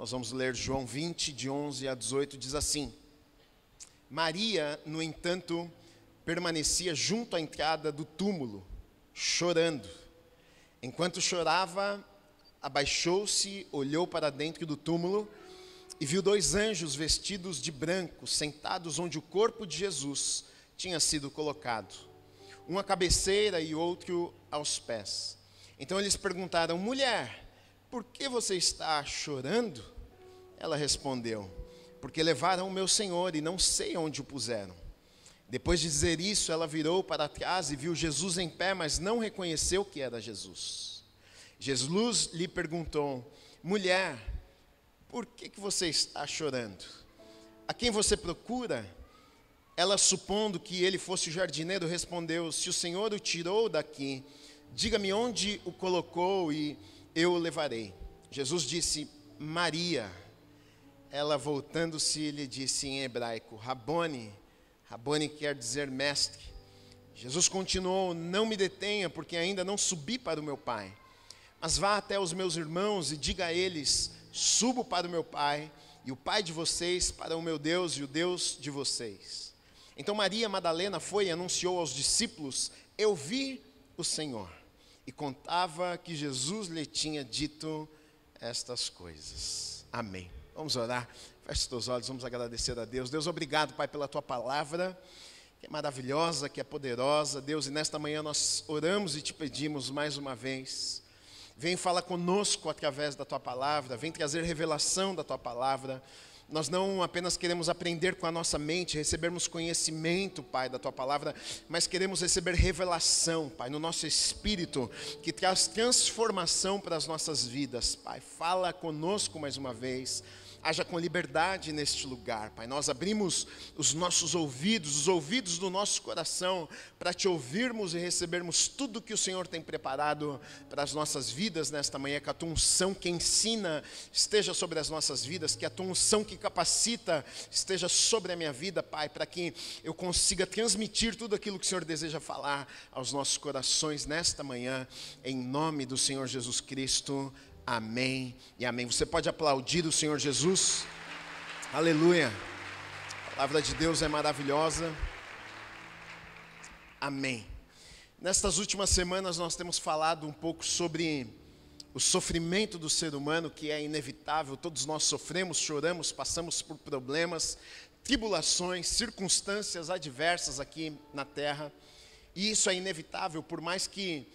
Nós vamos ler João 20, de 11 a 18, diz assim: Maria, no entanto, permanecia junto à entrada do túmulo, chorando. Enquanto chorava, abaixou-se, olhou para dentro do túmulo e viu 2 anjos vestidos de branco, sentados onde o corpo de Jesus tinha sido colocado, um à cabeceira e outro aos pés. Então eles perguntaram: mulher, por que você está chorando? Ela respondeu: porque levaram o meu Senhor e não sei onde o puseram. Depois de dizer isso, ela virou para trás e viu Jesus em pé, mas não reconheceu que era Jesus. Jesus lhe perguntou: mulher, por que você está chorando? A quem você procura? Ela, supondo que ele fosse o jardineiro, respondeu: se o Senhor o tirou daqui, diga-me onde o colocou e eu o levarei. Jesus disse: Maria. Ela, voltando-se, lhe disse em hebraico: Rabone. Rabone quer dizer mestre. Jesus continuou: não me detenha, porque ainda não subi para o meu Pai. Mas vá até os meus irmãos e diga a eles: subo para o meu Pai e o Pai de vocês, para o meu Deus e o Deus de vocês. Então Maria Madalena foi e anunciou aos discípulos: eu vi o Senhor. E contava que Jesus lhe tinha dito estas coisas. Amém. Vamos orar. Feche os teus olhos, vamos agradecer a Deus. Deus, obrigado, Pai, pela Tua palavra, que é maravilhosa, que é poderosa. Deus, e nesta manhã nós oramos e Te pedimos mais uma vez: vem falar conosco através da Tua palavra, vem trazer revelação da Tua palavra. Nós não apenas queremos aprender com a nossa mente, recebermos conhecimento, Pai, da Tua palavra, mas queremos receber revelação, Pai, no nosso espírito, que traz transformação para as nossas vidas. Pai, fala conosco mais uma vez. Haja com liberdade neste lugar, Pai. Nós abrimos os nossos ouvidos, os ouvidos do nosso coração, para Te ouvirmos e recebermos tudo que o Senhor tem preparado para as nossas vidas nesta manhã. Que a Tua unção que ensina esteja sobre as nossas vidas, que a Tua unção que capacita esteja sobre a minha vida, Pai, para que eu consiga transmitir tudo aquilo que o Senhor deseja falar aos nossos corações nesta manhã, em nome do Senhor Jesus Cristo. Amém e amém. Você pode aplaudir o Senhor Jesus? Aleluia. A palavra de Deus é maravilhosa. Amém. Nestas últimas semanas nós temos falado um pouco sobre o sofrimento do ser humano, que é inevitável. Todos nós sofremos, choramos, passamos por problemas, tribulações, circunstâncias adversas aqui na terra. E isso é inevitável, por mais que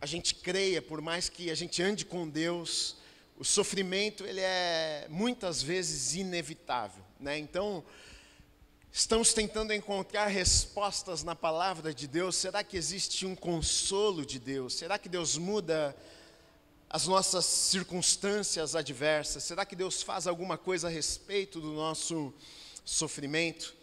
a gente creia, por mais que a gente ande com Deus, o sofrimento ele é muitas vezes inevitável, né? Então, estamos tentando encontrar respostas na palavra de Deus. Será que existe um consolo de Deus? Será que Deus muda as nossas circunstâncias adversas? Será que Deus faz alguma coisa a respeito do nosso sofrimento?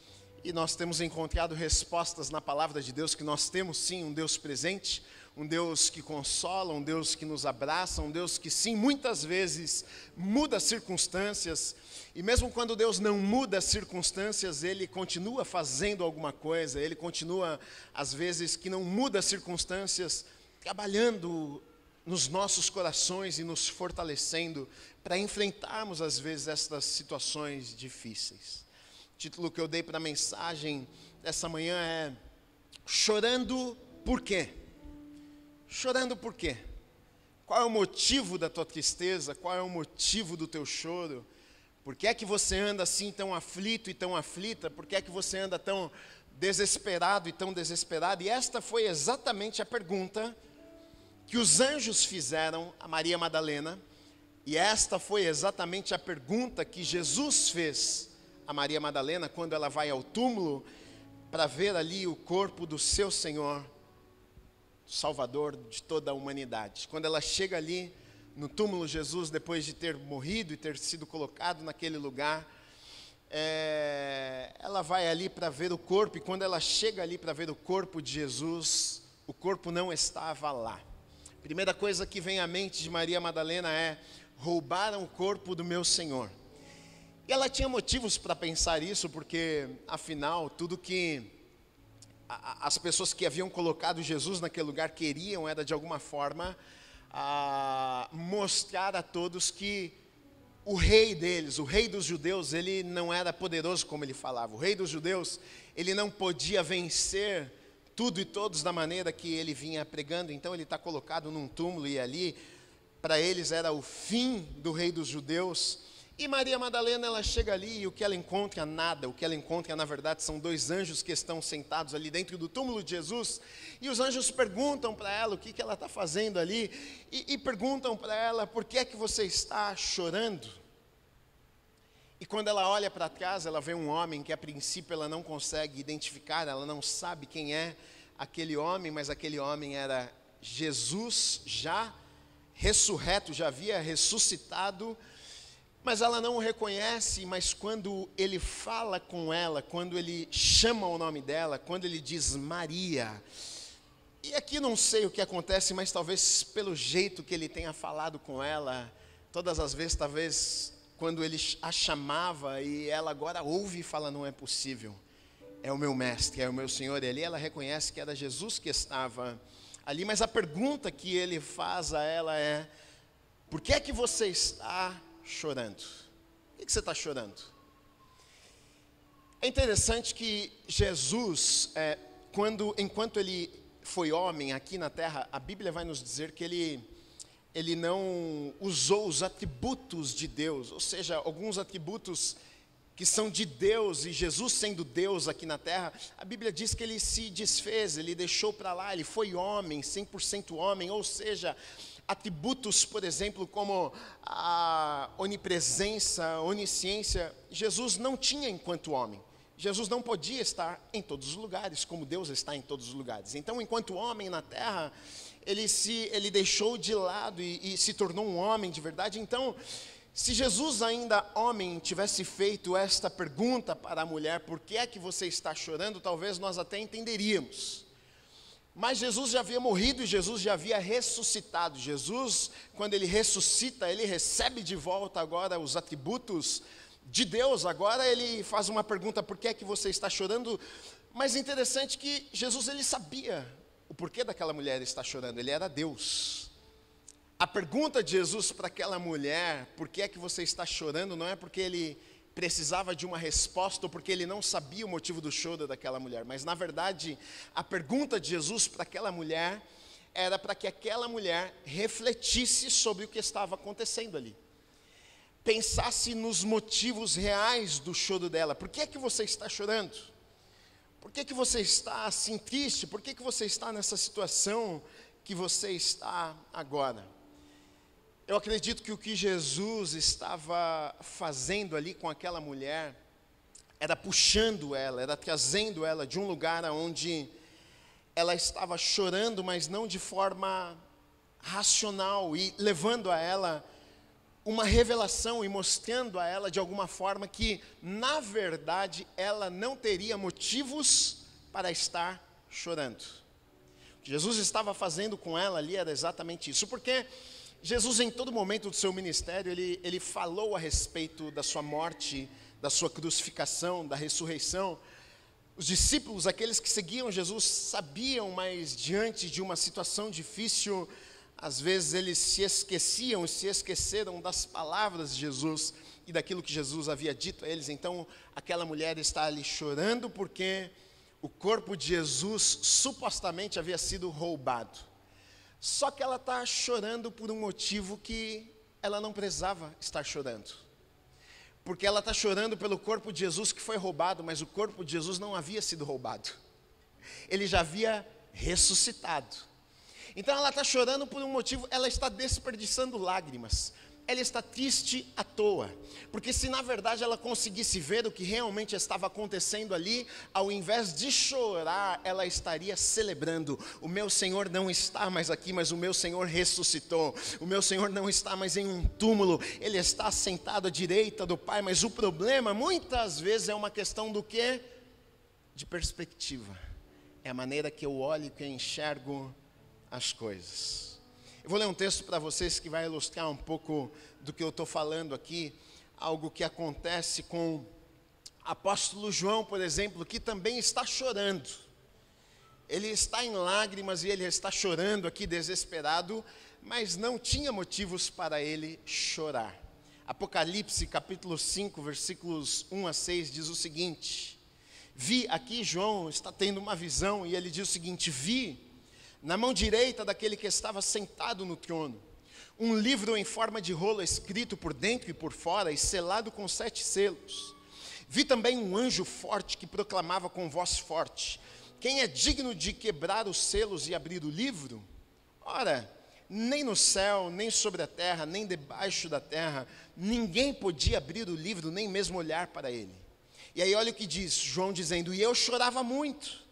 E nós temos encontrado respostas na palavra de Deus, que nós temos sim um Deus presente, um Deus que consola, um Deus que nos abraça, um Deus que sim, muitas vezes muda as circunstâncias. E mesmo quando Deus não muda as circunstâncias, Ele continua fazendo alguma coisa. Ele continua, às vezes, que não muda as circunstâncias, trabalhando nos nossos corações e nos fortalecendo para enfrentarmos, às vezes, estas situações difíceis. O título que eu dei para a mensagem dessa manhã é: chorando por quê? Chorando por quê? Qual é o motivo da tua tristeza? Qual é o motivo do teu choro? Por que é que você anda assim tão aflito e tão aflita? Por que é que você anda tão desesperado e tão desesperado? E esta foi exatamente a pergunta que os anjos fizeram a Maria Madalena. E esta foi exatamente a pergunta que Jesus fez a Maria Madalena quando ela vai ao túmulo para ver ali o corpo do seu Senhor, Salvador de toda a humanidade. Quando ela chega ali no túmulo, Jesus, depois de ter morrido e ter sido colocado naquele lugar, ela vai ali para ver o corpo. E quando ela chega ali para ver o corpo de Jesus, o corpo não estava lá. A primeira coisa que vem à mente de Maria Madalena é: roubaram o corpo do meu Senhor. E ela tinha motivos para pensar isso, porque afinal, tudo que as pessoas que haviam colocado Jesus naquele lugar queriam era de alguma forma mostrar a todos que o rei deles, o rei dos judeus, ele não era poderoso como ele falava. O rei dos judeus, ele não podia vencer tudo e todos da maneira que ele vinha pregando. Então ele está colocado num túmulo e ali, para eles era o fim do rei dos judeus. E Maria Madalena, ela chega ali e o que ela encontra? Nada. O que ela encontra, na verdade, são dois anjos que estão sentados ali dentro do túmulo de Jesus. E os anjos perguntam para ela o que ela está fazendo ali. E perguntam para ela, por que é que você está chorando? E quando ela olha para trás, ela vê um homem que a princípio ela não consegue identificar, ela não sabe quem é aquele homem, mas aquele homem era Jesus já ressurreto, já havia ressuscitado. Mas ela não o reconhece, mas quando ele fala com ela, quando ele chama o nome dela, quando ele diz Maria, e aqui não sei o que acontece, mas talvez pelo jeito que ele tenha falado com ela, todas as vezes, talvez quando ele a chamava e ela agora ouve e fala, não é possível, é o meu mestre, é o meu Senhor, e ali ela reconhece que era Jesus que estava ali, mas a pergunta que ele faz a ela é, por que é que você está chorando? Por que você está chorando? É interessante que Jesus, enquanto ele foi homem aqui na terra, a Bíblia vai nos dizer que ele não usou os atributos de Deus, ou seja, alguns atributos que são de Deus, e Jesus sendo Deus aqui na terra, a Bíblia diz que ele se desfez, ele deixou para lá, ele foi homem, 100% homem, ou seja, atributos, por exemplo, como a onipresença, onisciência, Jesus não tinha enquanto homem. Jesus não podia estar em todos os lugares, como Deus está em todos os lugares. Então, enquanto homem na terra, ele deixou de lado e se tornou um homem de verdade. Então, se Jesus ainda homem tivesse feito esta pergunta para a mulher, por que é que você está chorando? Talvez nós até entenderíamos. Mas Jesus já havia morrido e Jesus já havia ressuscitado. Jesus, quando ele ressuscita, ele recebe de volta agora os atributos de Deus. Agora ele faz uma pergunta, por que é que você está chorando? Mas interessante que Jesus, ele sabia o porquê daquela mulher estar chorando, ele era Deus. A pergunta de Jesus para aquela mulher, por que é que você está chorando, não é porque ele precisava de uma resposta ou porque ele não sabia o motivo do choro daquela mulher, mas na verdade a pergunta de Jesus para aquela mulher era para que aquela mulher refletisse sobre o que estava acontecendo ali, pensasse nos motivos reais do choro dela. Por que é que você está chorando? Por que é que você está assim triste? Por que é que você está nessa situação que você está agora? Eu acredito que o que Jesus estava fazendo ali com aquela mulher era puxando ela, era trazendo ela de um lugar onde ela estava chorando, mas não de forma racional, e levando a ela uma revelação e mostrando a ela de alguma forma que, na verdade, ela não teria motivos para estar chorando. O que Jesus estava fazendo com ela ali era exatamente isso, porque Jesus, em todo momento do seu ministério, ele falou a respeito da sua morte, da sua crucificação, da ressurreição. Os discípulos, aqueles que seguiam Jesus, sabiam, mas diante de uma situação difícil, às vezes eles se esqueceram das palavras de Jesus e daquilo que Jesus havia dito a eles. Então, aquela mulher está ali chorando porque o corpo de Jesus supostamente havia sido roubado. Só que ela está chorando por um motivo que ela não precisava estar chorando. Porque ela está chorando pelo corpo de Jesus que foi roubado, mas o corpo de Jesus não havia sido roubado. Ele já havia ressuscitado. Então ela está chorando por um motivo, ela está desperdiçando lágrimas. Ela está triste à toa, porque se na verdade ela conseguisse ver o que realmente estava acontecendo ali, ao invés de chorar, ela estaria celebrando. O meu Senhor não está mais aqui, mas o meu Senhor ressuscitou. O meu Senhor não está mais em um túmulo, Ele está sentado à direita do Pai. Mas o problema muitas vezes é uma questão do quê? De perspectiva. É a maneira que eu olho e que eu enxergo as coisas. Eu vou ler um texto para vocês que vai ilustrar um pouco do que eu estou falando aqui, algo que acontece com o apóstolo João, por exemplo, que também está chorando. Ele está em lágrimas e ele está chorando aqui desesperado, mas não tinha motivos para ele chorar. Apocalipse capítulo 5, versículos 1 a 6 diz o seguinte: vi, aqui João está tendo uma visão e ele diz o seguinte: vi na mão direita daquele que estava sentado no trono um livro em forma de rolo, escrito por dentro e por fora e selado com 7 selos. Vi também um anjo forte que proclamava com voz forte: quem é digno de quebrar os selos e abrir o livro? Ora, nem no céu, nem sobre a terra, nem debaixo da terra, ninguém podia abrir o livro, nem mesmo olhar para ele. E aí olha o que diz João dizendo: e eu chorava muito,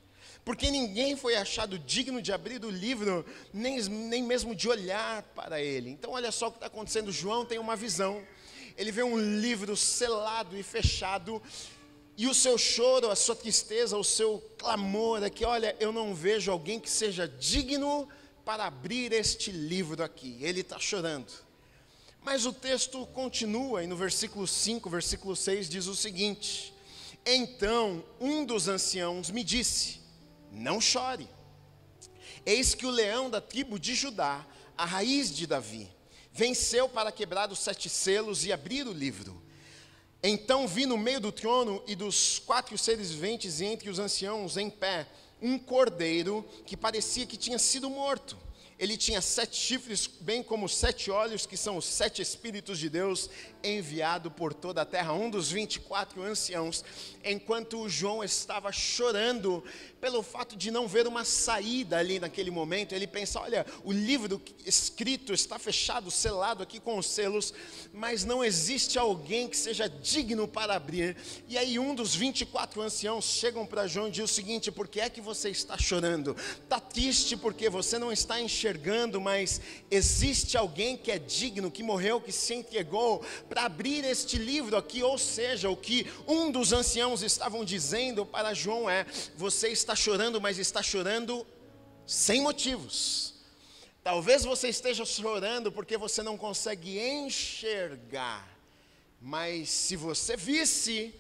porque ninguém foi achado digno de abrir o livro, nem mesmo de olhar para ele. Então olha só o que está acontecendo. João tem uma visão, ele vê um livro selado e fechado, e o seu choro, a sua tristeza, o seu clamor é que, olha, eu não vejo alguém que seja digno para abrir este livro aqui. Ele está chorando. Mas o texto continua, e no versículo 5, versículo 6 diz o seguinte: então um dos anciãos me disse: não chore, eis que o leão da tribo de Judá, a raiz de Davi, venceu para quebrar os 7 selos e abrir o livro. Então vi no meio do trono e dos 4 seres viventes e entre os anciãos em pé um cordeiro que parecia que tinha sido morto. Ele tinha 7 chifres, bem como 7 olhos, que são os 7 Espíritos de Deus enviado por toda a terra. Um dos 24 anciãos, enquanto João estava chorando pelo fato de não ver uma saída ali naquele momento, ele pensa: olha, o livro escrito está fechado, selado aqui com os selos, mas não existe alguém que seja digno para abrir. E aí um dos 24 anciãos chegam para João e diz o seguinte: por que é que você está chorando? Está triste porque você não está enxergando, mas existe alguém que é digno, que morreu, que se entregou para abrir este livro aqui. Ou seja, o que um dos anciãos estavam dizendo para João é: você está chorando, mas está chorando sem motivos. Talvez você esteja chorando porque você não consegue enxergar, mas se você visse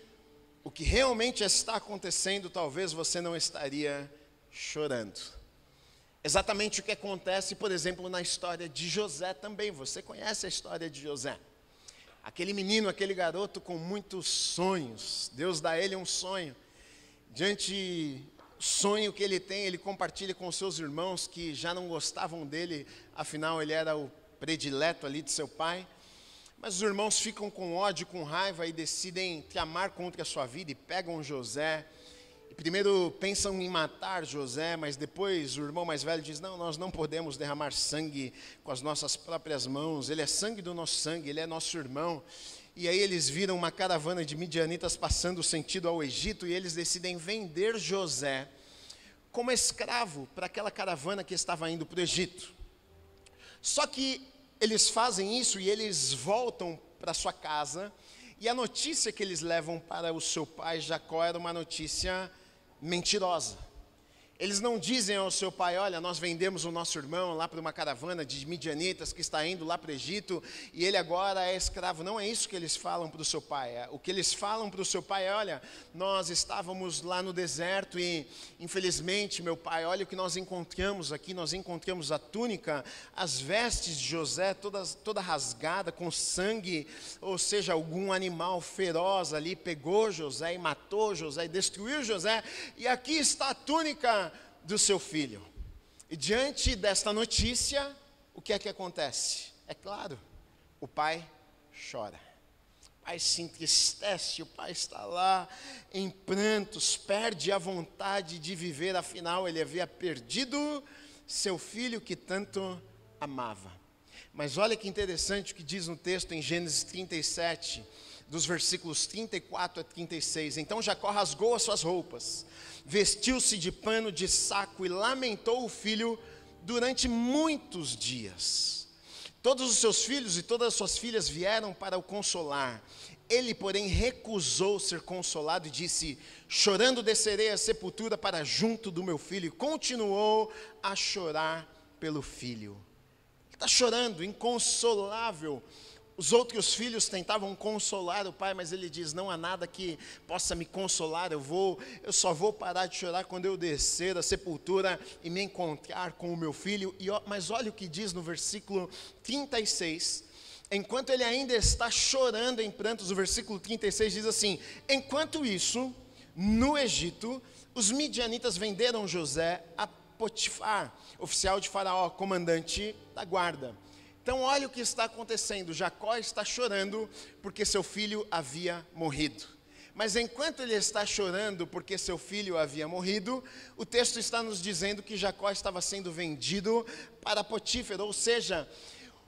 o que realmente está acontecendo, talvez você não estaria chorando. Exatamente o que acontece, por exemplo, na história de José também. Você conhece a história de José? Aquele menino, aquele garoto com muitos sonhos. Deus dá a ele um sonho. Diante do sonho que ele tem, ele compartilha com seus irmãos que já não gostavam dele, afinal ele era o predileto ali de seu pai. Mas os irmãos ficam com ódio, com raiva e decidem tramar contra a sua vida e pegam José. E primeiro pensam em matar José, mas depois o irmão mais velho diz: não, nós não podemos derramar sangue com as nossas próprias mãos. Ele é sangue do nosso sangue, ele é nosso irmão. E aí eles viram uma caravana de midianitas passando sentido ao Egito e eles decidem vender José como escravo para aquela caravana que estava indo para o Egito. Só que eles fazem isso e eles voltam para sua casa, e a notícia que eles levam para o seu pai Jacó era uma notícia mentirosa. Eles não dizem ao seu pai: olha, nós vendemos o nosso irmão lá para uma caravana de midianitas que está indo lá para o Egito e ele agora é escravo. Não é isso que eles falam para o seu pai. O que eles falam para o seu pai é: olha, nós estávamos lá no deserto e infelizmente, meu pai, olha o que nós encontramos aqui. Nós encontramos a túnica, as vestes de José toda rasgada com sangue, ou seja, algum animal feroz ali pegou José e matou José e destruiu José, e aqui está a túnica do seu filho. E diante desta notícia, o que é que acontece? É claro, o pai chora, o pai se entristece, o pai está lá em prantos, perde a vontade de viver, afinal ele havia perdido seu filho que tanto amava. Mas olha que interessante o que diz no texto em Gênesis 37, dos versículos 34 a 36. Então Jacó rasgou as suas roupas, vestiu-se de pano de saco e lamentou o filho durante muitos dias. Todos os seus filhos e todas as suas filhas vieram para o consolar. Ele, porém, recusou ser consolado e disse: chorando descerei à sepultura para junto do meu filho. E continuou a chorar pelo filho. Ele está chorando, inconsolável. Os outros filhos tentavam consolar o pai, mas ele diz: não há nada que possa me consolar, eu só vou parar de chorar quando eu descer da sepultura e me encontrar com o meu filho. Mas olha o que diz no versículo 36, enquanto ele ainda está chorando em prantos, o versículo 36 diz assim: enquanto isso, no Egito, os midianitas venderam José a Potifar, oficial de Faraó, comandante da guarda. Então olha o que está acontecendo, Jacó está chorando porque seu filho havia morrido. Mas enquanto ele está chorando porque seu filho havia morrido, o texto está nos dizendo que Jacó estava sendo vendido para Potifar, ou seja,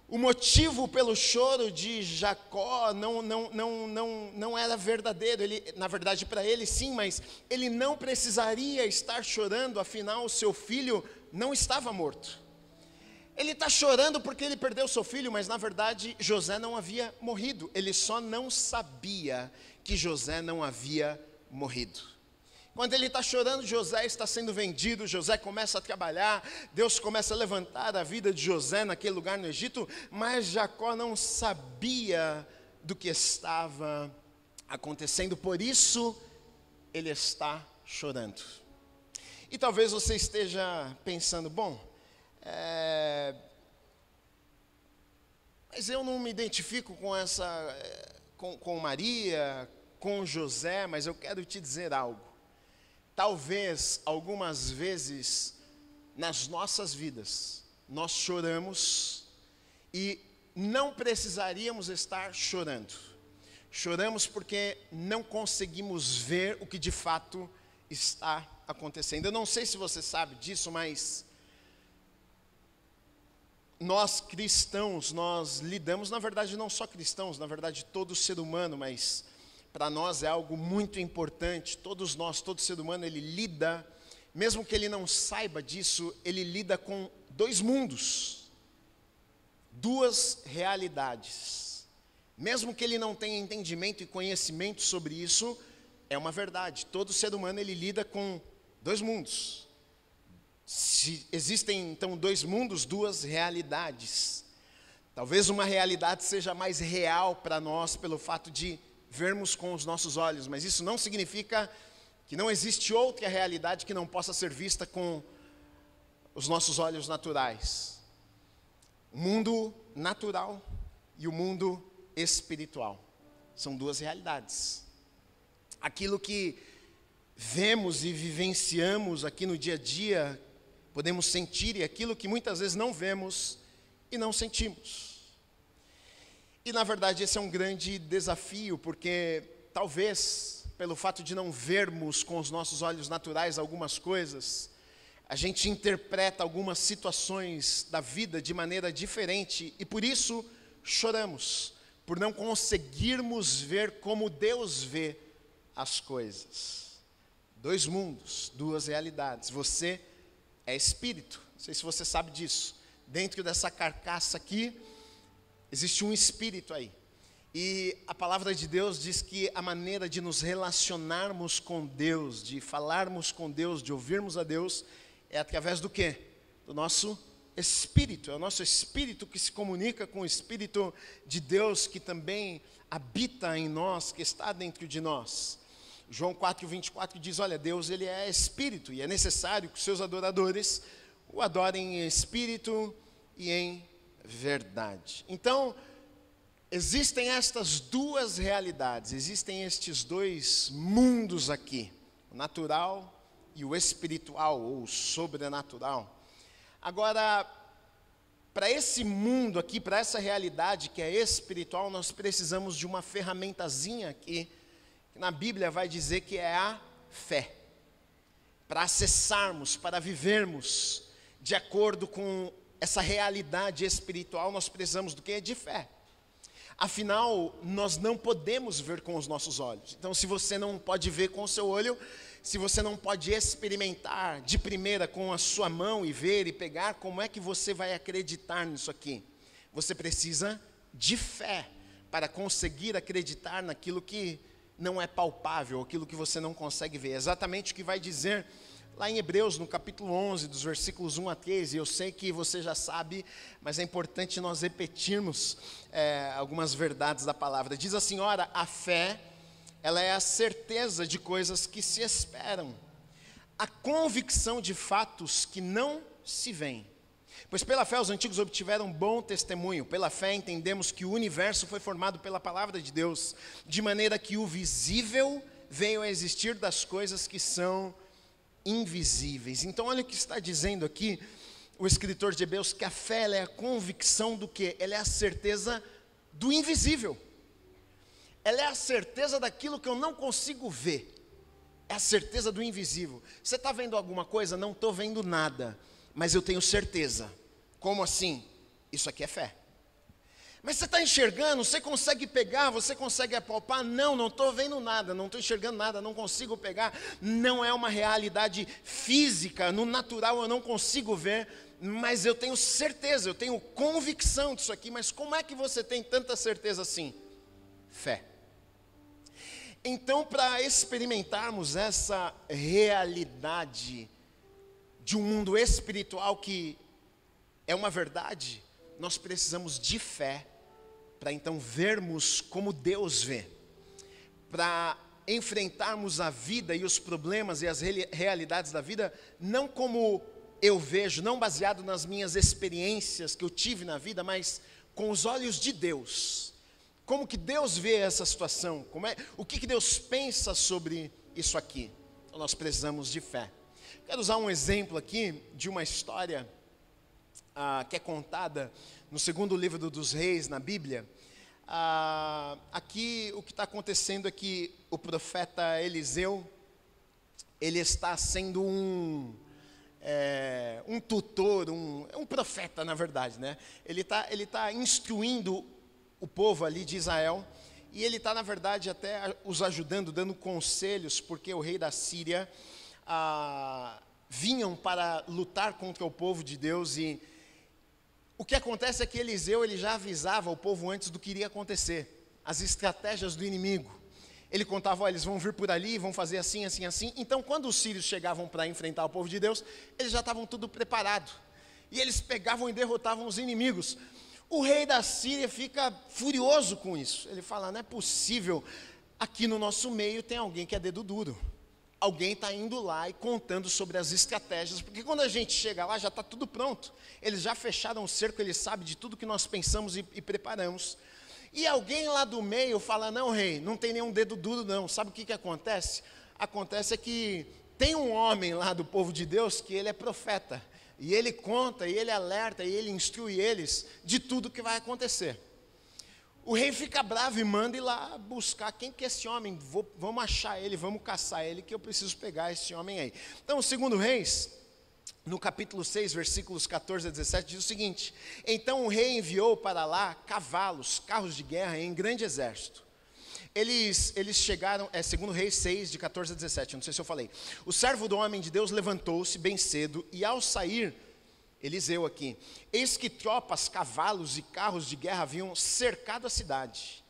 o motivo pelo choro de Jacó não era verdadeiro. Ele, na verdade, para ele sim, mas ele não precisaria estar chorando, afinal o seu filho não estava morto. Ele está chorando porque ele perdeu seu filho, mas na verdade José não havia morrido. Ele só não sabia que José não havia morrido. Quando ele está chorando, José está sendo vendido, José começa a trabalhar, Deus começa a levantar a vida de José naquele lugar no Egito, mas Jacó não sabia do que estava acontecendo, por isso ele está chorando. E talvez você esteja pensando, bom, mas eu não me identifico com Maria, com José, mas eu quero te dizer algo. Talvez, algumas vezes, nas nossas vidas, nós choramos e não precisaríamos estar chorando. Choramos porque não conseguimos ver o que de fato está acontecendo. Eu não sei se você sabe disso, mas nós cristãos, nós lidamos, na verdade não só cristãos, na verdade todo ser humano, mas para nós é algo muito importante. Todos nós, todo ser humano, ele lida, mesmo que ele não saiba disso, ele lida com dois mundos, duas realidades. Mesmo que ele não tenha entendimento e conhecimento sobre isso, é uma verdade. Todo ser humano, ele lida com dois mundos. Se existem então dois mundos, duas realidades. Talvez uma realidade seja mais real para nós pelo fato de vermos com os nossos olhos, mas isso não significa que não existe outra realidade que não possa ser vista com os nossos olhos naturais. O mundo natural e o mundo espiritual são duas realidades. Aquilo que vemos e vivenciamos aqui no dia a dia, podemos sentir, e aquilo que muitas vezes não vemos e não sentimos. E na verdade esse é um grande desafio, porque talvez pelo fato de não vermos com os nossos olhos naturais algumas coisas, a gente interpreta algumas situações da vida de maneira diferente e por isso choramos, por não conseguirmos ver como Deus vê as coisas. Dois mundos, duas realidades. Você é espírito, não sei se você sabe disso. Dentro dessa carcaça aqui, existe um espírito aí. E a palavra de Deus diz que a maneira de nos relacionarmos com Deus, de falarmos com Deus, de ouvirmos a Deus, é através do quê? Do nosso espírito. É o nosso espírito que se comunica com o Espírito de Deus que também habita em nós, que está dentro de nós. João 4:24 diz, olha, Deus ele é espírito e é necessário que os seus adoradores o adorem em espírito e em verdade. Então, existem estas duas realidades, existem estes dois mundos aqui, o natural e o espiritual ou sobrenatural. Agora, para esse mundo aqui, para essa realidade que é espiritual, nós precisamos de uma ferramentazinha aqui, que na Bíblia vai dizer que é a fé. Para acessarmos, para vivermos de acordo com essa realidade espiritual, nós precisamos do quê? De fé. Afinal, nós não podemos ver com os nossos olhos. Então, se você não pode ver com o seu olho, se você não pode experimentar de primeira com a sua mão e ver e pegar, como é que você vai acreditar nisso aqui? Você precisa de fé para conseguir acreditar naquilo que não é palpável, aquilo que você não consegue ver. É exatamente o que vai dizer lá em Hebreus, no capítulo 11, dos versículos 1 a 13, eu sei que você já sabe, mas é importante nós repetirmos algumas verdades da palavra. Diz assim, ora, a fé, ela é a certeza de coisas que se esperam, a convicção de fatos que não se veem. Pois pela fé os antigos obtiveram bom testemunho. Pela fé entendemos que o universo foi formado pela palavra de Deus, de maneira que o visível veio a existir das coisas que são invisíveis. Então olha o que está dizendo aqui o escritor de Hebreus, que a fé ela é a convicção do quê? Ela é a certeza do invisível. Ela é a certeza daquilo que eu não consigo ver. É a certeza do invisível. Você está vendo alguma coisa? Não estou vendo nada, mas eu tenho certeza. Como assim? Isso aqui é fé. Mas você está enxergando, você consegue pegar, você consegue apalpar? Não estou vendo nada, não estou enxergando nada, não consigo pegar. Não é uma realidade física, no natural eu não consigo ver, mas eu tenho certeza, eu tenho convicção disso aqui. Mas como é que você tem tanta certeza assim? Fé. Então, para experimentarmos essa realidade de um mundo espiritual que é uma verdade, nós precisamos de fé para então vermos como Deus vê, para enfrentarmos a vida e os problemas e as realidades da vida, não como eu vejo, não baseado nas minhas experiências que eu tive na vida, mas com os olhos de Deus. Como que Deus vê essa situação? O que Deus pensa sobre isso aqui? Então nós precisamos de fé. Quero usar um exemplo aqui de uma história que é contada no segundo livro dos Reis, na Bíblia. Aqui o que está acontecendo é que o profeta Eliseu, ele está sendo um tutor, um profeta na verdade, né? Ele tá instruindo o povo ali de Israel, e ele está na verdade até os ajudando, dando conselhos, porque o rei da Síria vinham para lutar contra o povo de Deus. E o que acontece é que Eliseu ele já avisava o povo antes do que iria acontecer, as estratégias do inimigo. Ele contava, eles vão vir por ali, vão fazer assim, assim, assim. Então quando os sírios chegavam para enfrentar o povo de Deus, eles já estavam tudo preparado, e eles pegavam e derrotavam os inimigos. O rei da Síria fica furioso com isso. Ele fala, não é possível, aqui no nosso meio tem alguém que é dedo duro. Alguém está indo lá e contando sobre as estratégias, porque quando a gente chega lá já está tudo pronto. Eles já fecharam o cerco, eles sabem de tudo que nós pensamos e preparamos. E alguém lá do meio fala, não rei, não tem nenhum dedo duro não. Sabe o que acontece? Acontece é que tem um homem lá do povo de Deus que ele é profeta. E ele conta, e ele alerta, e ele instrui eles de tudo que vai acontecer. O rei fica bravo e manda ir lá buscar quem que é esse homem. Vamos achar ele, vamos caçar ele, que eu preciso pegar esse homem aí. Então, o segundo Reis, no capítulo 6, versículos 14 a 17, diz o seguinte: então o rei enviou para lá cavalos, carros de guerra em grande exército. Eles chegaram, segundo Reis 6, de 14 a 17, não sei se eu falei. O servo do homem de Deus levantou-se bem cedo, e ao sair, Eliseu aqui, eis que tropas, cavalos e carros de guerra haviam cercado a cidade.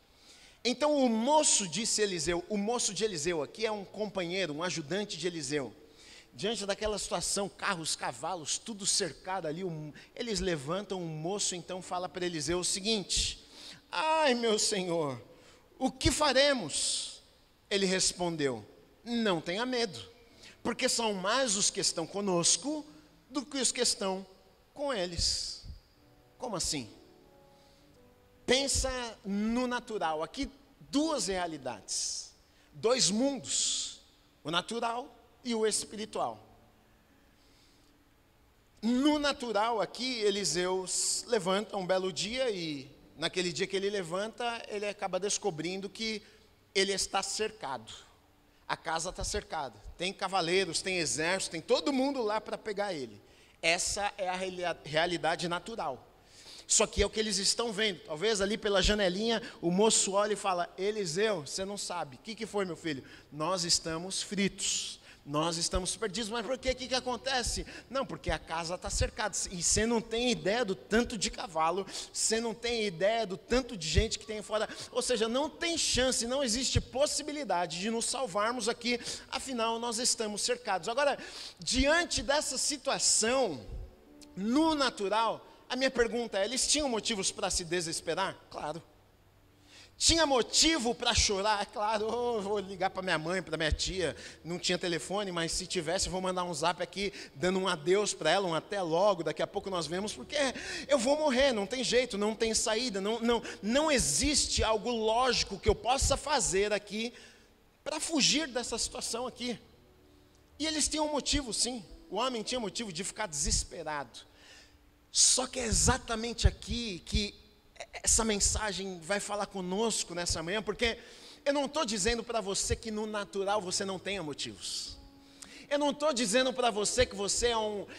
Então o moço disse Eliseu, o moço de Eliseu aqui é um companheiro, um ajudante de Eliseu. Diante daquela situação, carros, cavalos, tudo cercado ali, eles levantam, o moço então fala para Eliseu o seguinte: ai meu senhor, o que faremos? Ele respondeu, não tenha medo, porque são mais os que estão conosco do que os que estão com eles. Como assim? Pensa no natural, aqui duas realidades, dois mundos, o natural e o espiritual. No natural aqui, Eliseu levanta um belo dia e naquele dia que ele levanta, ele acaba descobrindo que ele está cercado. A casa está cercada, tem cavaleiros, tem exército, tem todo mundo lá para pegar ele. Essa é a realidade natural. Isso aqui é o que eles estão vendo. Talvez ali pela janelinha, o moço olha e fala, Eliseu, você não sabe. O que foi, meu filho? Nós estamos fritos. Nós estamos perdidos, mas por quê? O que acontece? Não, porque a casa está cercada, e você não tem ideia do tanto de cavalo, você não tem ideia do tanto de gente que tem fora, ou seja, não tem chance, não existe possibilidade de nos salvarmos aqui, afinal nós estamos cercados. Agora, diante dessa situação, no natural, a minha pergunta é, eles tinham motivos para se desesperar? Claro. Tinha motivo para chorar, é claro, vou ligar para minha mãe, para minha tia, não tinha telefone, mas se tivesse eu vou mandar um zap aqui, dando um adeus para ela, um até logo, daqui a pouco nós vemos, porque eu vou morrer, não tem jeito, não tem saída, não existe algo lógico que eu possa fazer aqui, para fugir dessa situação aqui. E eles tinham um motivo sim, o homem tinha motivo de ficar desesperado, só que é exatamente aqui que essa mensagem vai falar conosco nessa manhã, porque eu não estou dizendo para você que no natural você não tenha motivos. Eu não estou dizendo para você que você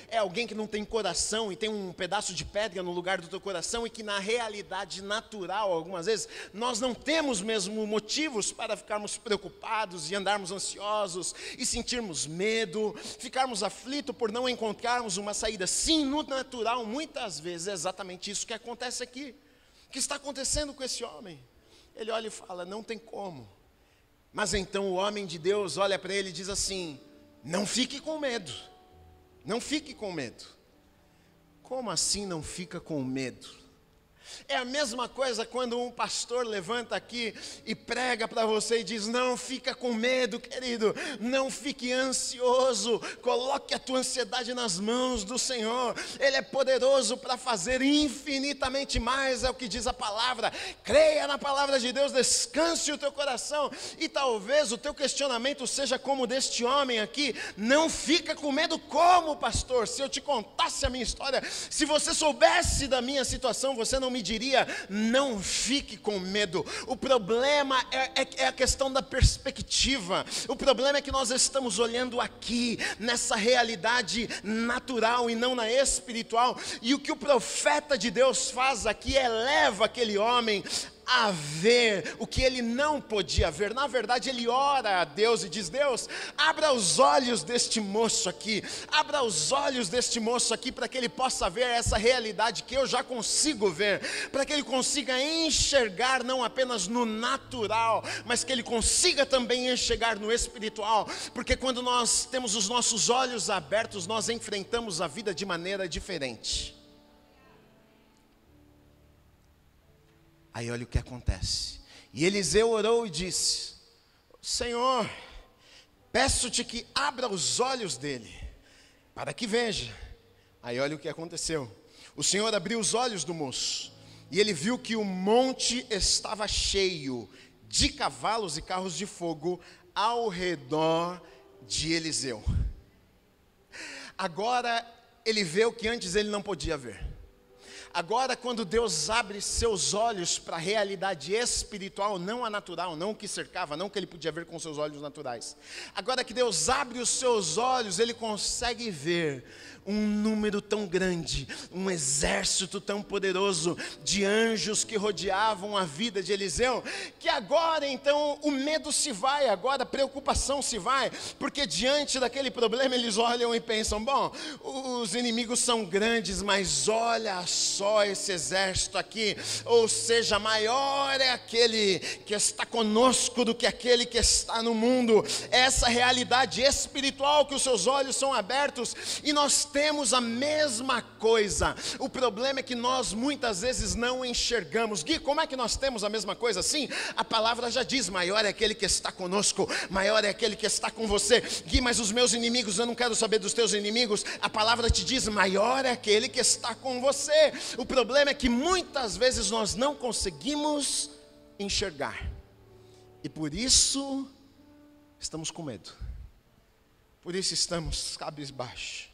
é alguém que não tem coração e tem um pedaço de pedra no lugar do teu coração e que na realidade natural, algumas vezes, nós não temos mesmo motivos para ficarmos preocupados e andarmos ansiosos e sentirmos medo, ficarmos aflitos por não encontrarmos uma saída. Sim, no natural, muitas vezes é exatamente isso que acontece aqui. O que está acontecendo com esse homem? Ele olha e fala, não tem como. Mas então o homem de Deus olha para ele e diz assim, não fique com medo. Não fique com medo. Como assim não fica com medo? É a mesma coisa quando um pastor levanta aqui e prega para você e diz, não fica com medo, querido, não fique ansioso, coloque a tua ansiedade nas mãos do Senhor, Ele é poderoso para fazer infinitamente mais, é o que diz a palavra, creia na palavra de Deus, descanse o teu coração, e talvez o teu questionamento seja como deste homem aqui, não fica com medo como, pastor? Se eu te contasse a minha história, se você soubesse da minha situação, você não me diria, não fique com medo. O problema é a questão da perspectiva. O problema é que nós estamos olhando aqui, nessa realidade natural e não na espiritual. E o que o profeta de Deus faz aqui é leva aquele homem a ver o que ele não podia ver. Na verdade ele ora a Deus e diz, Deus, abra os olhos deste moço aqui, abra os olhos deste moço aqui, para que ele possa ver essa realidade que eu já consigo ver, para que ele consiga enxergar não apenas no natural, mas que ele consiga também enxergar no espiritual, porque quando nós temos os nossos olhos abertos, nós enfrentamos a vida de maneira diferente. Aí olha o que acontece. E Eliseu orou e disse, Senhor, peço-te que abra os olhos dele, para que veja. Aí olha o que aconteceu. O Senhor abriu os olhos do moço, e ele viu que o monte estava cheio de cavalos e carros de fogo ao redor de Eliseu. Agora ele vê o que antes ele não podia ver. Agora, quando Deus abre seus olhos para a realidade espiritual, não a natural, não o que cercava, não o que ele podia ver com seus olhos naturais. Agora que Deus abre os seus olhos, ele consegue ver um número tão grande, um exército tão poderoso de anjos que rodeavam a vida de Eliseu, que agora então o medo se vai, agora a preocupação se vai, porque diante daquele problema eles olham e pensam, bom, os inimigos são grandes, mas olha só esse exército aqui, ou seja, maior é aquele que está conosco do que aquele que está no mundo. Essa realidade espiritual que os seus olhos são abertos, e nós temos a mesma coisa. O problema é que nós muitas vezes não enxergamos. Gui, como é que nós temos a mesma coisa? Sim, a palavra já diz, maior é aquele que está conosco, maior é aquele que está com você. Gui, mas os meus inimigos, eu não quero saber dos teus inimigos. A palavra te diz, maior é aquele que está com você. O problema é que muitas vezes nós não conseguimos enxergar, e por isso estamos com medo, por isso estamos cabisbaixo,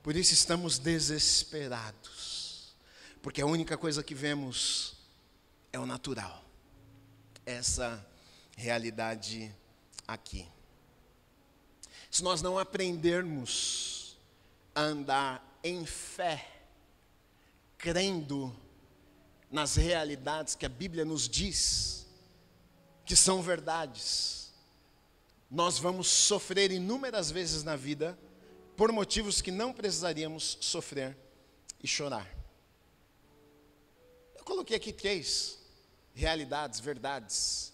por isso estamos desesperados, porque a única coisa que vemos é o natural, essa realidade aqui. Se nós não aprendermos a andar em fé, crendo nas realidades que a Bíblia nos diz, que são verdades, nós vamos sofrer inúmeras vezes na vida, por motivos que não precisaríamos sofrer e chorar. Eu coloquei aqui 3 realidades, verdades,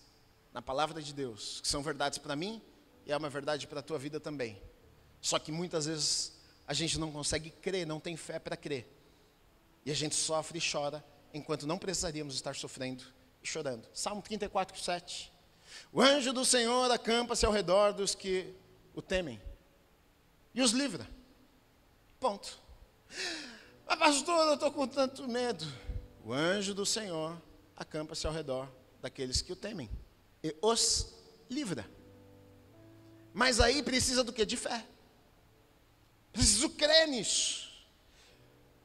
na palavra de Deus, que são verdades para mim, e é uma verdade para a tua vida também. Só que muitas vezes a gente não consegue crer, não tem fé para crer. E a gente sofre e chora, enquanto não precisaríamos estar sofrendo chorando. Salmo 34, 7. O anjo do Senhor acampa-se ao redor dos que o temem e os livra. Ponto. Mas pastor, eu estou com tanto medo. O anjo do Senhor acampa-se ao redor daqueles que o temem e os livra. Mas aí precisa do quê? De fé. Preciso crer nisso.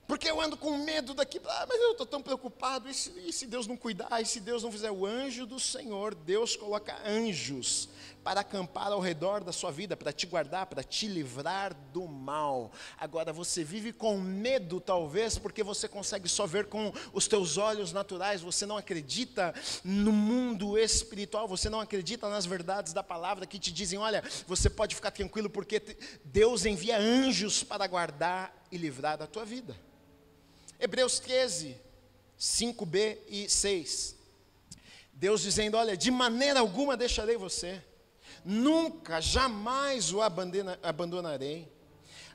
Porque eu ando com medo daqui, mas eu estou tão preocupado, e se Deus não cuidar, e se Deus não fizer? O anjo do Senhor, Deus coloca anjos para acampar ao redor da sua vida, para te guardar, para te livrar do mal. Agora você vive com medo talvez, porque você consegue só ver com os teus olhos naturais, você não acredita no mundo espiritual, você não acredita nas verdades da palavra que te dizem, olha, você pode ficar tranquilo porque Deus envia anjos para guardar e livrar da tua vida. Hebreus 13, 5b e 6. Deus dizendo, olha, de maneira alguma deixarei você, nunca, jamais o abandonarei.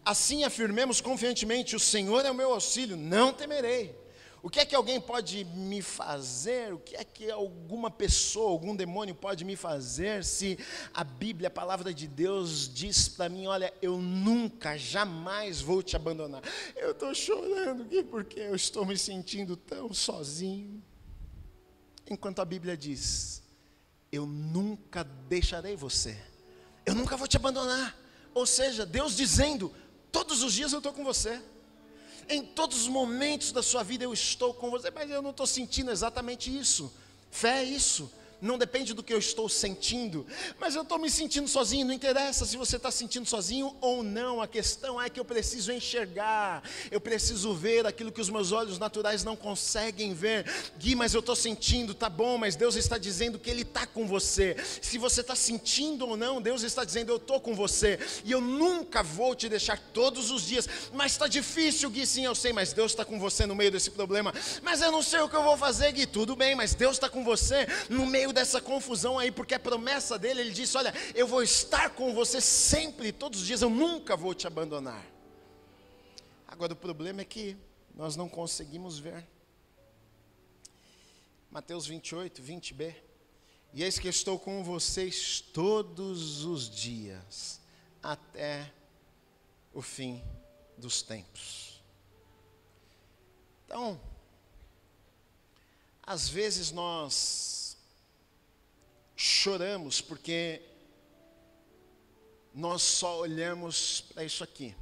Assim afirmemos confiantemente, o Senhor é o meu auxílio, não temerei. O que é que alguém pode me fazer? O que é que alguma pessoa, algum demônio pode me fazer se a Bíblia, a palavra de Deus diz para mim, olha, eu nunca, jamais vou te abandonar. Eu estou chorando aqui porque eu estou me sentindo tão sozinho. Enquanto a Bíblia diz, eu nunca deixarei você. Eu nunca vou te abandonar. Ou seja, Deus dizendo, todos os dias eu estou com você. Em todos os momentos da sua vida eu estou com você, mas eu não estou sentindo exatamente isso. Fé é isso. Não depende do que eu estou sentindo, mas eu estou me sentindo sozinho, não interessa se você está sentindo sozinho ou não, a questão é que eu preciso enxergar, eu preciso ver aquilo que os meus olhos naturais não conseguem ver. Gui, mas eu estou sentindo, tá bom, mas Deus está dizendo que Ele está com você. Se você está sentindo ou não, Deus está dizendo, eu estou com você, e eu nunca vou te deixar todos os dias. Mas está difícil, Gui, sim, eu sei, mas Deus está com você no meio desse problema. Mas eu não sei o que eu vou fazer, Gui, tudo bem, mas Deus está com você no meio dessa confusão aí, porque a promessa dele, ele disse, olha, eu vou estar com você sempre, todos os dias, eu nunca vou te abandonar. Agora o problema é que nós não conseguimos ver. Mateus 28, 20b, e eis que estou com vocês todos os dias, até o fim dos tempos. Então, às vezes nós choramos porque nós só olhamos para isso aqui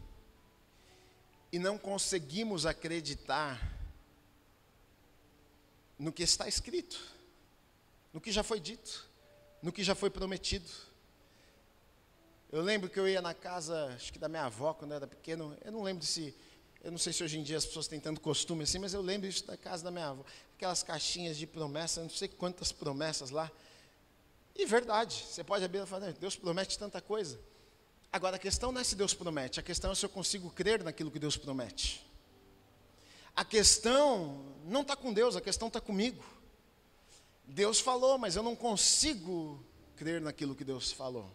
e não conseguimos acreditar no que está escrito, no que já foi dito, no que já foi prometido. Eu lembro que eu ia na casa, acho que da minha avó quando eu era pequeno, eu não sei se hoje em dia as pessoas têm tanto costume assim, mas eu lembro isso da casa da minha avó, aquelas caixinhas de promessas, não sei quantas promessas lá. E verdade, você pode abrir e falar, Deus promete tanta coisa. Agora a questão não é se Deus promete, a questão é se eu consigo crer naquilo que Deus promete. A questão não está com Deus, a questão está comigo. Deus falou, mas eu não consigo crer naquilo que Deus falou.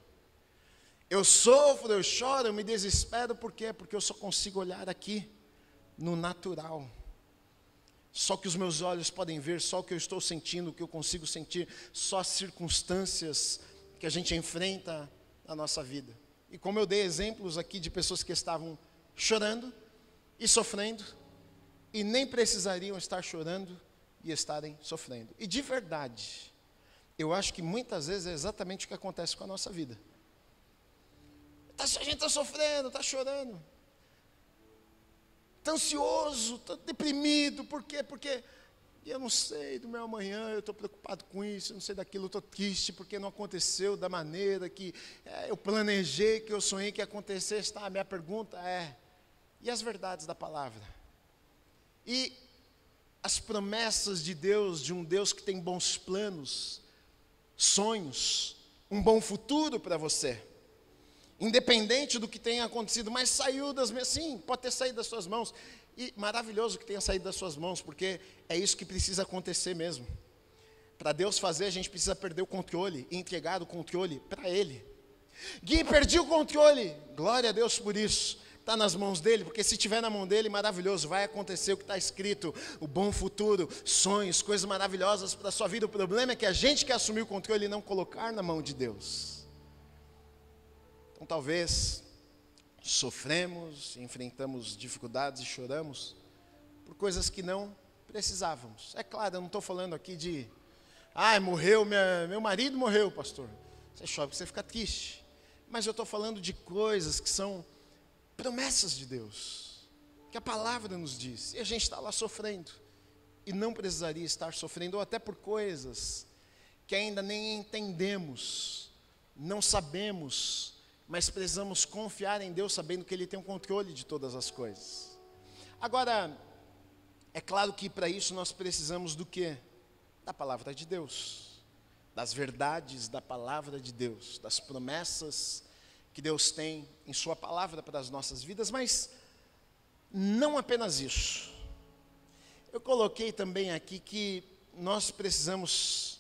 Eu sofro, eu choro, eu me desespero, por quê? Porque eu só consigo olhar aqui, no natural. Só que os meus olhos podem ver, só o que eu estou sentindo, o que eu consigo sentir, só as circunstâncias que a gente enfrenta na nossa vida. E como eu dei exemplos aqui de pessoas que estavam chorando e sofrendo, e nem precisariam estar chorando e estarem sofrendo. E de verdade, eu acho que muitas vezes é exatamente o que acontece com a nossa vida. A gente está sofrendo, está chorando. Está ansioso, está deprimido, por quê? Porque eu não sei do meu amanhã, eu estou preocupado com isso, eu não sei daquilo, eu estou triste porque não aconteceu da maneira que eu planejei, que eu sonhei que acontecesse. Tá? A minha pergunta é, e as verdades da palavra? E as promessas de Deus, de um Deus que tem bons planos, sonhos, um bom futuro para você? Independente do que tenha acontecido, mas saiu das minhas, sim, pode ter saído das suas mãos, e maravilhoso que tenha saído das suas mãos, porque é isso que precisa acontecer mesmo. Para Deus fazer, a gente precisa perder o controle, e entregar o controle para Ele. Gui, perdi o controle, glória a Deus por isso, está nas mãos dele, porque se estiver na mão dele, maravilhoso, vai acontecer o que está escrito, o bom futuro, sonhos, coisas maravilhosas para a sua vida. O problema é que a gente quer assumir o controle e não colocar na mão de Deus. Então talvez sofremos, enfrentamos dificuldades e choramos por coisas que não precisávamos. É claro, eu não estou falando aqui de, morreu, meu marido morreu, pastor. Você chora porque você fica triste. Mas eu estou falando de coisas que são promessas de Deus, que a palavra nos diz, e a gente está lá sofrendo, e não precisaria estar sofrendo, ou até por coisas que ainda nem entendemos, não sabemos, mas precisamos confiar em Deus, sabendo que Ele tem o controle de todas as coisas. Agora, é claro que para isso nós precisamos do quê? Da palavra de Deus, das verdades da palavra de Deus, das promessas que Deus tem em sua palavra para as nossas vidas, mas não apenas isso. Eu coloquei também aqui que nós precisamos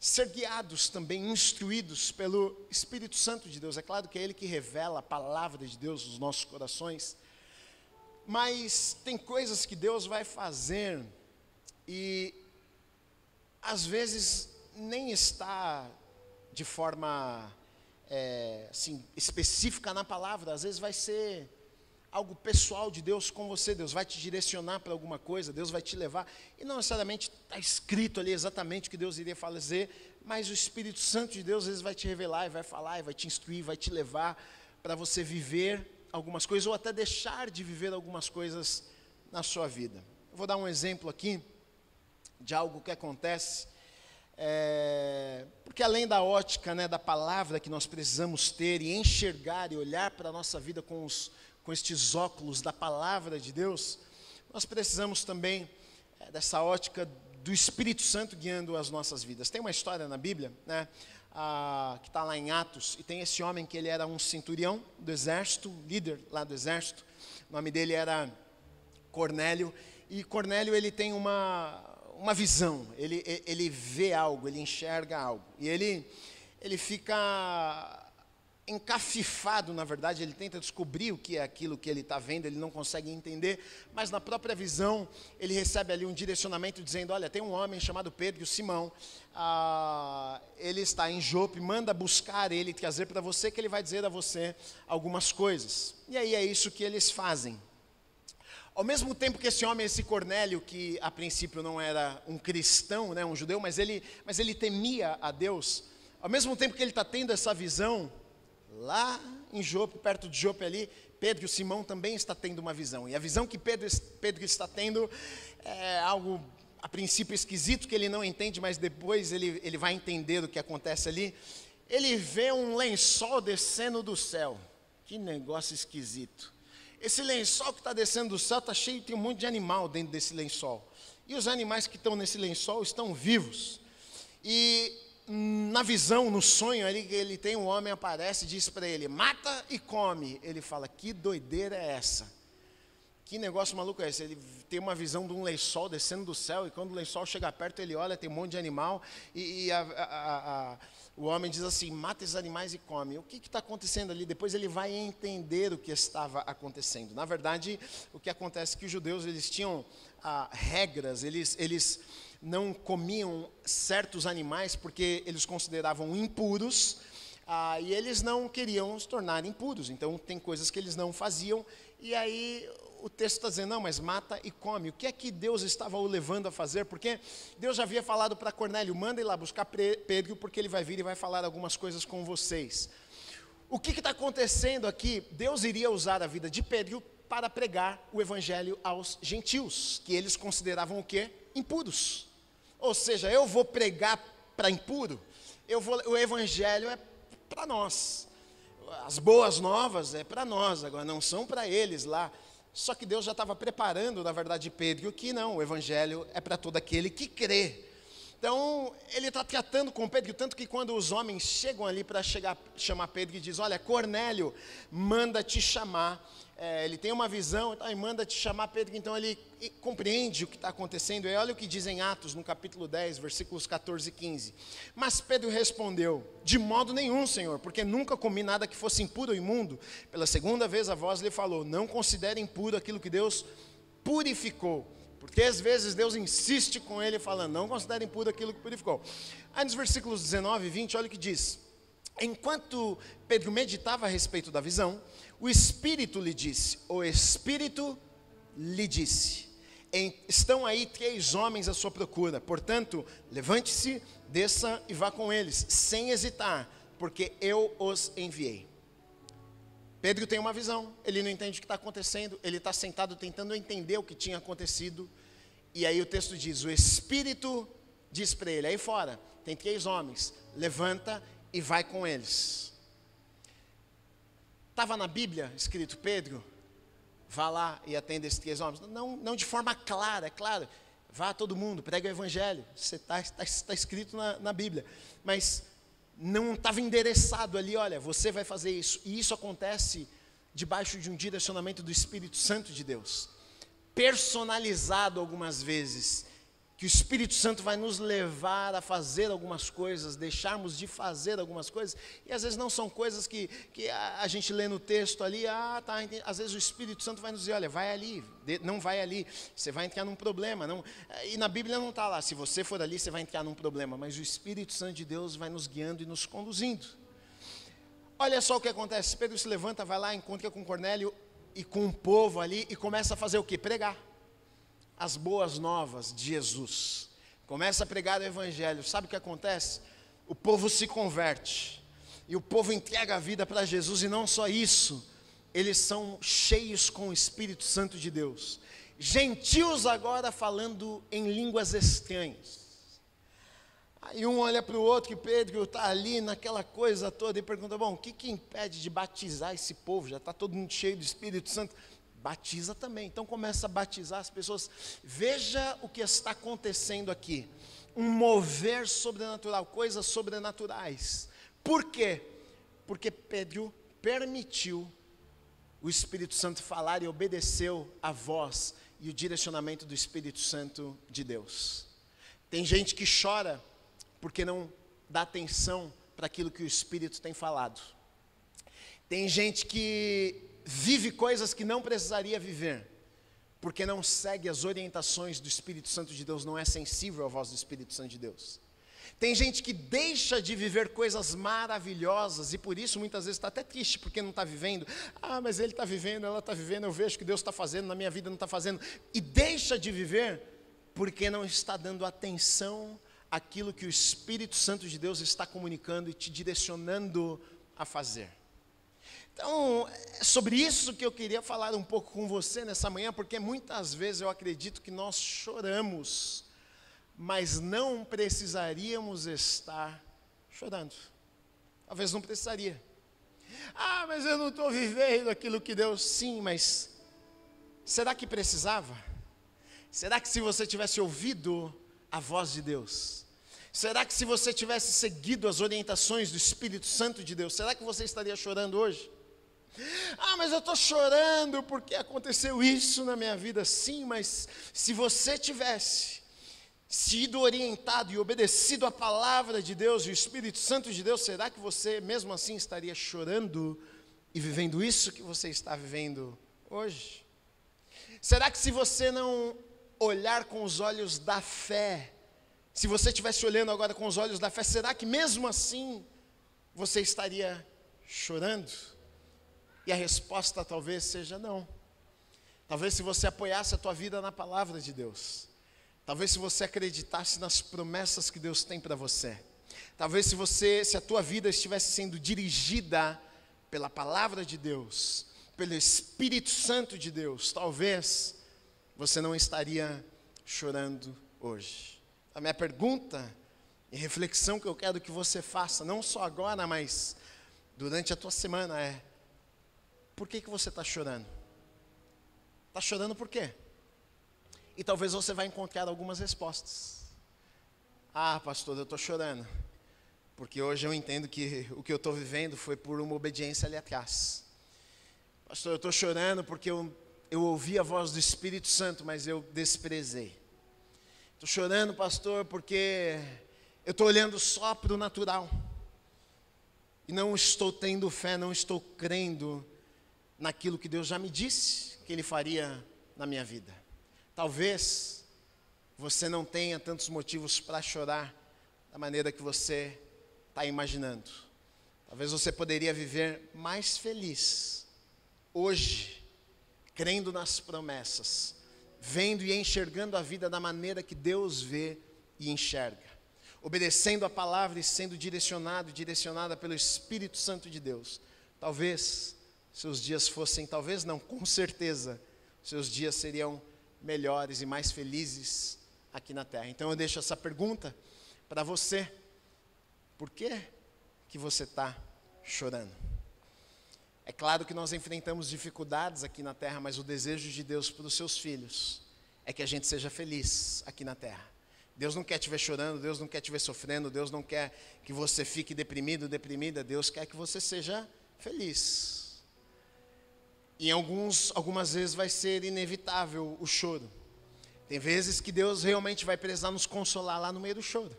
ser guiados também, instruídos pelo Espírito Santo de Deus. É claro que é Ele que revela a palavra de Deus nos nossos corações, mas tem coisas que Deus vai fazer e às vezes nem está de forma específica na palavra, às vezes vai ser algo pessoal de Deus com você. Deus vai te direcionar para alguma coisa, Deus vai te levar, e não necessariamente está escrito ali exatamente o que Deus iria fazer, mas o Espírito Santo de Deus às vezes vai te revelar, e vai falar, e vai te instruir, vai te levar para você viver algumas coisas, ou até deixar de viver algumas coisas na sua vida. Eu vou dar um exemplo aqui, de algo que acontece, porque além da ótica, da palavra que nós precisamos ter e enxergar e olhar para a nossa vida com estes óculos da palavra de Deus, nós precisamos também dessa ótica do Espírito Santo guiando as nossas vidas. Tem uma história na Bíblia, que está lá em Atos, e tem esse homem que ele era um centurião do exército, líder lá do exército, o nome dele era Cornélio, e Cornélio ele tem uma visão, ele vê algo, ele enxerga algo, e ele fica encafifado, na verdade, ele tenta descobrir o que é aquilo que ele está vendo, ele não consegue entender, mas na própria visão, ele recebe ali um direcionamento dizendo, olha, tem um homem chamado Pedro, Simão, ele está em Jope, manda buscar ele e trazer para você, que ele vai dizer a você algumas coisas. E aí é isso que eles fazem. Ao mesmo tempo que esse homem, esse Cornélio, que a princípio não era um cristão, um judeu, mas ele temia a Deus, ao mesmo tempo que ele está tendo essa visão, lá em Jope, perto de Jope ali, Pedro e Simão também está tendo uma visão. E a visão que Pedro está tendo é algo, a princípio, esquisito, que ele não entende, mas depois ele vai entender o que acontece ali. Ele vê um lençol descendo do céu. Que negócio esquisito. Esse lençol que está descendo do céu está cheio, tem um monte de animal dentro desse lençol. E os animais que estão nesse lençol estão vivos. E na visão, no sonho, ele tem um homem, aparece e diz para ele, mata e come. Ele fala, que doideira é essa? Que negócio maluco é esse? Ele tem uma visão de um lençol descendo do céu, e quando o lençol chega perto, ele olha, tem um monte de animal, e o homem diz assim, mata esses animais e come. O que está acontecendo ali? Depois ele vai entender o que estava acontecendo. Na verdade, o que acontece é que os judeus, eles tinham regras, eles não comiam certos animais porque eles consideravam impuros, e eles não queriam se tornar impuros, então tem coisas que eles não faziam, e aí o texto está dizendo, não, mas mata e come. O que é que Deus estava o levando a fazer? Porque Deus já havia falado para Cornélio, manda ir lá buscar Pedro, porque ele vai vir e vai falar algumas coisas com vocês. O que está acontecendo aqui? Deus iria usar a vida de Pedro para pregar o evangelho aos gentios, que eles consideravam o quê? Impuros. Ou seja, eu vou pregar para impuro, o evangelho é para nós, as boas novas é para nós, agora não são para eles lá. Só que Deus já estava preparando, na verdade, Pedro, que não, o evangelho é para todo aquele que crê. Então, ele está tratando com Pedro, tanto que quando os homens chegam ali para chamar Pedro e diz, olha, Cornélio manda te chamar, ele tem uma visão e manda te chamar Pedro, então ele compreende o que está acontecendo. E olha o que diz em Atos, no capítulo 10, versículos 14 e 15. Mas Pedro respondeu: de modo nenhum, Senhor, porque nunca comi nada que fosse impuro ou imundo. Pela segunda vez a voz lhe falou: não considere impuro aquilo que Deus purificou. Porque às vezes Deus insiste com ele falando: não considere impuro aquilo que purificou. Aí nos versículos 19 e 20, olha o que diz: enquanto Pedro meditava a respeito da visão, o Espírito lhe disse, estão aí 3 homens à sua procura, portanto, levante-se, desça e vá com eles, sem hesitar, porque eu os enviei. Pedro tem uma visão, ele não entende o que está acontecendo, ele está sentado tentando entender o que tinha acontecido, e aí o texto diz, o Espírito diz para ele, aí fora, tem 3 homens, levanta e vai com eles. Estava na Bíblia escrito, Pedro, vá lá e atenda esses 3 homens. Não de forma clara, é claro, vá todo mundo, prega o Evangelho, está escrito na Bíblia, mas não estava endereçado ali, olha, você vai fazer isso, e isso acontece debaixo de um direcionamento do Espírito Santo de Deus, personalizado algumas vezes, que o Espírito Santo vai nos levar a fazer algumas coisas, deixarmos de fazer algumas coisas, e às vezes não são coisas que a gente lê no texto ali, às vezes o Espírito Santo vai nos dizer, olha, vai ali, não vai ali, você vai entrar num problema, e na Bíblia não está lá, se você for ali, você vai entrar num problema, mas o Espírito Santo de Deus vai nos guiando e nos conduzindo. Olha só o que acontece, Pedro se levanta, vai lá, encontra com Cornélio e com o povo ali, e começa a fazer o quê? Pregar as boas novas de Jesus, começa a pregar o Evangelho. Sabe o que acontece? O povo se converte, e o povo entrega a vida para Jesus, e não só isso, eles são cheios com o Espírito Santo de Deus, gentios agora falando em línguas estranhas. Aí um olha para o outro, que Pedro está ali naquela coisa toda, e pergunta, bom, o que impede de batizar esse povo? Já está todo mundo cheio do Espírito Santo. Batiza também, então começa a batizar as pessoas. Veja o que está acontecendo aqui, um mover sobrenatural, coisas sobrenaturais. Por quê? Porque Pedro permitiu o Espírito Santo falar e obedeceu a voz e o direcionamento do Espírito Santo de Deus. Tem gente que chora porque não dá atenção para aquilo que o Espírito tem falado. Tem gente que vive coisas que não precisaria viver, porque não segue as orientações do Espírito Santo de Deus, não é sensível à voz do Espírito Santo de Deus. Tem gente que deixa de viver coisas maravilhosas, e por isso muitas vezes está até triste, porque não está vivendo. Mas ele está vivendo, ela está vivendo, eu vejo que Deus está fazendo, na minha vida não está fazendo, e deixa de viver, porque não está dando atenção àquilo que o Espírito Santo de Deus está comunicando e te direcionando a fazer. Então, é sobre isso que eu queria falar um pouco com você nessa manhã, porque muitas vezes eu acredito que nós choramos, mas não precisaríamos estar chorando. Talvez não precisaria. Mas eu não estou vivendo aquilo que Deus... Sim, mas será que precisava? Será que se você tivesse ouvido a voz de Deus, será que se você tivesse seguido as orientações do Espírito Santo de Deus, será que você estaria chorando hoje? Mas eu estou chorando porque aconteceu isso na minha vida. Sim, mas se você tivesse sido orientado e obedecido à palavra de Deus e o Espírito Santo de Deus, será que você mesmo assim estaria chorando e vivendo isso que você está vivendo hoje? Será que se você não olhar com os olhos da fé, se você estivesse olhando agora com os olhos da fé, será que mesmo assim você estaria chorando? E a resposta talvez seja não. Talvez se você apoiasse a tua vida na palavra de Deus, talvez se você acreditasse nas promessas que Deus tem para você, talvez se a tua vida estivesse sendo dirigida pela palavra de Deus, pelo Espírito Santo de Deus, talvez você não estaria chorando hoje. A minha pergunta e reflexão que eu quero que você faça, não só agora, mas durante a tua semana é: por que você está chorando? Está chorando por quê? E talvez você vai encontrar algumas respostas. Pastor, eu estou chorando porque hoje eu entendo que o que eu estou vivendo foi por uma obediência ali atrás. Pastor, eu estou chorando porque eu ouvi a voz do Espírito Santo, mas eu desprezei. Estou chorando, pastor, porque eu estou olhando só para o natural. E não estou tendo fé, não estou crendo naquilo que Deus já me disse que Ele faria na minha vida. Talvez você não tenha tantos motivos para chorar da maneira que você está imaginando. Talvez você poderia viver mais feliz hoje, crendo nas promessas, vendo e enxergando a vida da maneira que Deus vê e enxerga, obedecendo a palavra e sendo direcionada pelo Espírito Santo de Deus. Talvez seus dias fossem, talvez não, com certeza, seus dias seriam melhores e mais felizes aqui na terra. Então eu deixo essa pergunta para você: por que você está chorando? É claro que nós enfrentamos dificuldades aqui na terra, mas o desejo de Deus para os seus filhos é que a gente seja feliz aqui na terra. Deus não quer te ver chorando, Deus não quer te ver sofrendo, Deus não quer que você fique deprimido, deprimida, Deus quer que você seja feliz. E algumas vezes vai ser inevitável o choro. Tem vezes que Deus realmente vai precisar nos consolar lá no meio do choro.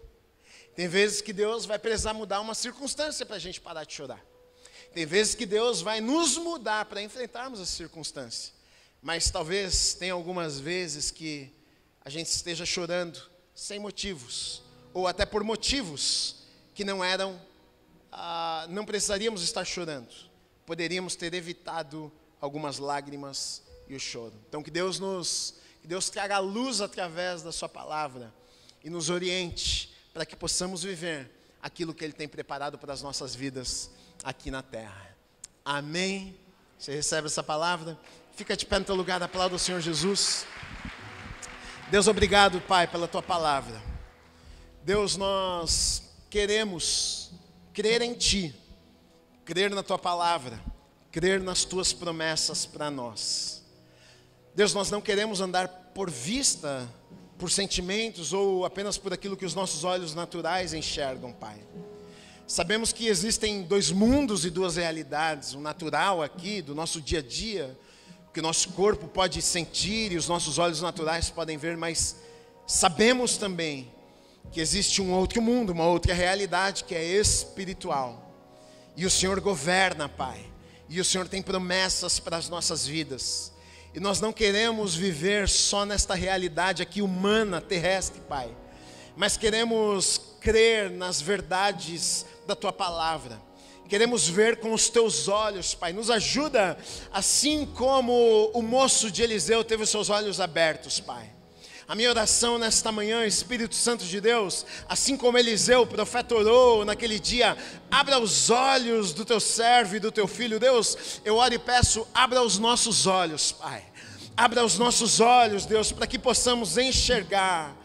Tem vezes que Deus vai precisar mudar uma circunstância para a gente parar de chorar. Tem vezes que Deus vai nos mudar para enfrentarmos essa circunstância. Mas talvez tenha algumas vezes que a gente esteja chorando sem motivos, ou até por motivos que não precisaríamos estar chorando. Poderíamos ter evitado algumas lágrimas e o choro. Então que Deus traga a luz através da sua palavra e nos oriente para que possamos viver aquilo que Ele tem preparado para as nossas vidas aqui na terra. Amém? Você recebe essa palavra? Fica de pé no teu lugar, aplauda o Senhor Jesus. Deus, obrigado, Pai, pela tua palavra. Deus, nós queremos crer em Ti, crer na tua palavra, crer nas tuas promessas para nós. Deus, nós não queremos andar por vista, por sentimentos ou apenas por aquilo que os nossos olhos naturais enxergam, Pai. Sabemos que existem dois mundos e duas realidades, o natural aqui, do nosso dia a dia, o que o nosso corpo pode sentir e os nossos olhos naturais podem ver, mas sabemos também que existe um outro mundo, uma outra realidade que é espiritual. E o Senhor governa, Pai, e o Senhor tem promessas para as nossas vidas. E nós não queremos viver só nesta realidade aqui humana, terrestre, Pai, mas queremos crer nas verdades da Tua palavra. Queremos ver com os Teus olhos, Pai. Nos ajuda, assim como o moço de Eliseu teve os seus olhos abertos, Pai. A minha oração nesta manhã, Espírito Santo de Deus, assim como Eliseu, o profeta, orou naquele dia: abra os olhos do Teu servo e do Teu filho. Deus, eu oro e peço, abra os nossos olhos, Pai. Abra os nossos olhos, Deus, para que possamos enxergar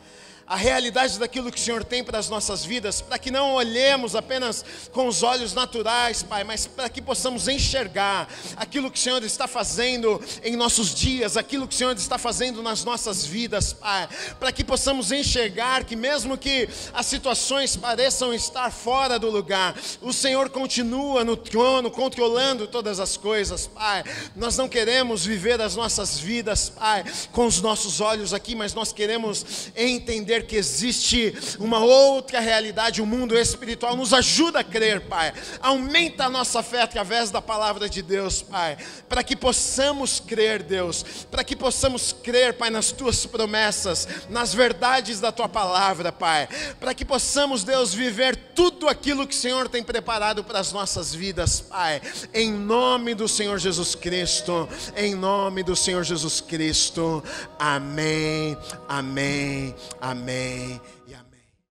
a realidade daquilo que o Senhor tem para as nossas vidas, para que não olhemos apenas com os olhos naturais, Pai, mas para que possamos enxergar aquilo que o Senhor está fazendo em nossos dias, aquilo que o Senhor está fazendo nas nossas vidas, Pai, para que possamos enxergar que mesmo que as situações pareçam estar fora do lugar, o Senhor continua no trono, controlando todas as coisas, Pai. Nós não queremos viver as nossas vidas, Pai, com os nossos olhos aqui, mas nós queremos entender que existe uma outra realidade, o mundo espiritual. Nos ajuda a crer, Pai. Aumenta a nossa fé através da palavra de Deus, Pai, para que possamos crer, Deus, para que possamos crer, Pai, nas Tuas promessas, nas verdades da Tua palavra, Pai, para que possamos, Deus, viver tudo aquilo que o Senhor tem preparado para as nossas vidas, Pai, em nome do Senhor Jesus Cristo, em nome do Senhor Jesus Cristo. Amém, amém, amém.